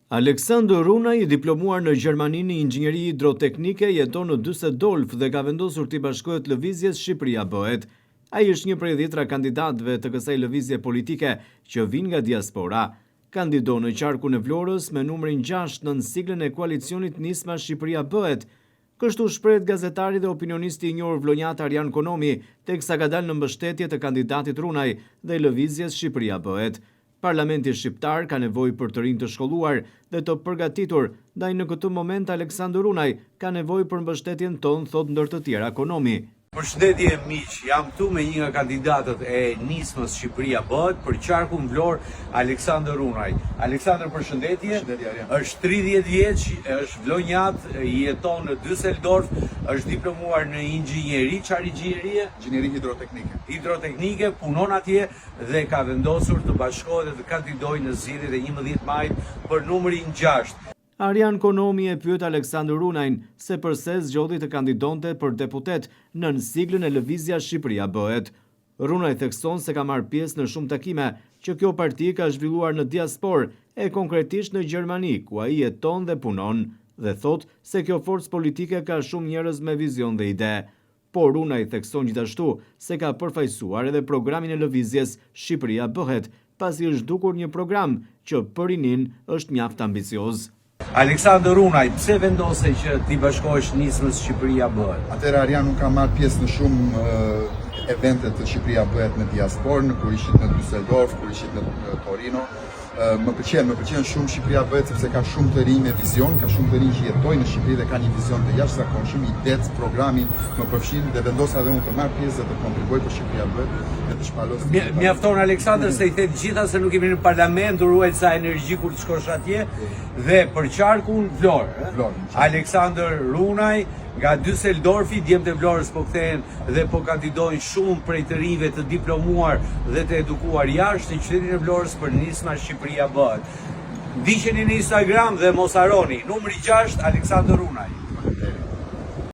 Aleksandr Runaj, diplomuar në Gjermani në inxhinieri hidroteknike, jeton në Düsseldorf dhe ka vendosur t'i bashkohet lëvizjes Shqipëria bëhet. Ai është një prej 10 kandidatëve të kësaj lëvizje politike që vijnë nga diaspora. Kandidon në qarkun e Vlorës me numrin 6 në siglën e koalicionit Nisma Shqipëria bëhet. Kështu shprehet gazetari dhe opinionisti i njohur vlonjat Arjan Konomi, teksa ka dalë në mbështetje të kandidatit Runaj dhe lëvizjes Shqipëria bëhet. Parlamenti shqiptar ka nevojë për të rinj të shkolluar dhe të përgatitur, ndaj në këtë moment Aleksandr Runaj ka nevojë për mbështetjen tonë, thot ndër të tjera Konomi. Përshëndetje miq, jam këtu me një nga kandidatët e Nismës Shqipëria bëhet për qarkun Vlorë, Aleksandr Runaj. Aleksandr, përshëndetje. Është 30 vjeç, është vlonjat, jeton në Düsseldorf, është diplomuar në inxhinieri, çfarë inxhinierie? Inxhinieri hidroteknike. Hidroteknike, punon atje dhe ka vendosur të bashkohet dhe të kandidojë në zgjedhjet e 11 majit për numrin 6. Arjan Konomi e pyet Aleksandr Runajn se përse zgjodhi të kandidonte për deputet nën siglën e lëvizja Shqipëria bëhet. Runaj thekson se ka marrë pjesë në shumë takime që kjo parti ka zhvilluar në diasporë e konkretisht në Gjermani, ku ai jeton dhe punon, dhe thot se kjo forcë politike ka shumë njerëz me vizion dhe ide. Por Runaj thekson gjithashtu se ka përfaqësuar edhe programin e lëvizjes Shqipëria bëhet, pasi është dukur një program që për rinin është mjaft ambicioz. Aleksandr Runaj, pse vendose që t'i bashkohesh Nismës Shqipëria bëhet? Atëherë Arjan, unë kam marrë pjesë në shumë evente të Shqipëria bëhet në diasporë, kur ishit në Düsseldorf, kur ishit në Torino. Më pëlqen shumë Shqipëria bëhet sepse ka shumë të rinj me vizion, ka shumë të rinj që jetojnë në Shqipëri dhe ka një vizion të jashtëzakonshëm, idet, programi më përfshin dhe vendosa edhe unë të marr pjesë dhe të kontribuoj për Shqipëria bëhet dhe të shpalos. Mjafton Aleksandr se i the të gjitha se nuk jemi në parlament, ruaj sa energji kur të shkosh atje dhe për qarkun Vlorë. Aleksandr Runaj nga Düsseldorfi, djemtë e Vlorës po kthehen dhe po kandidojnë shumë prej të rinjve të diplomuar dhe të edukuar jashtë në qytetin e Vlorës për Nisma Shqipëria bëhet. Ndiqeni në Instagram dhe mos harroni, numri 6 Aleksandr Runaj.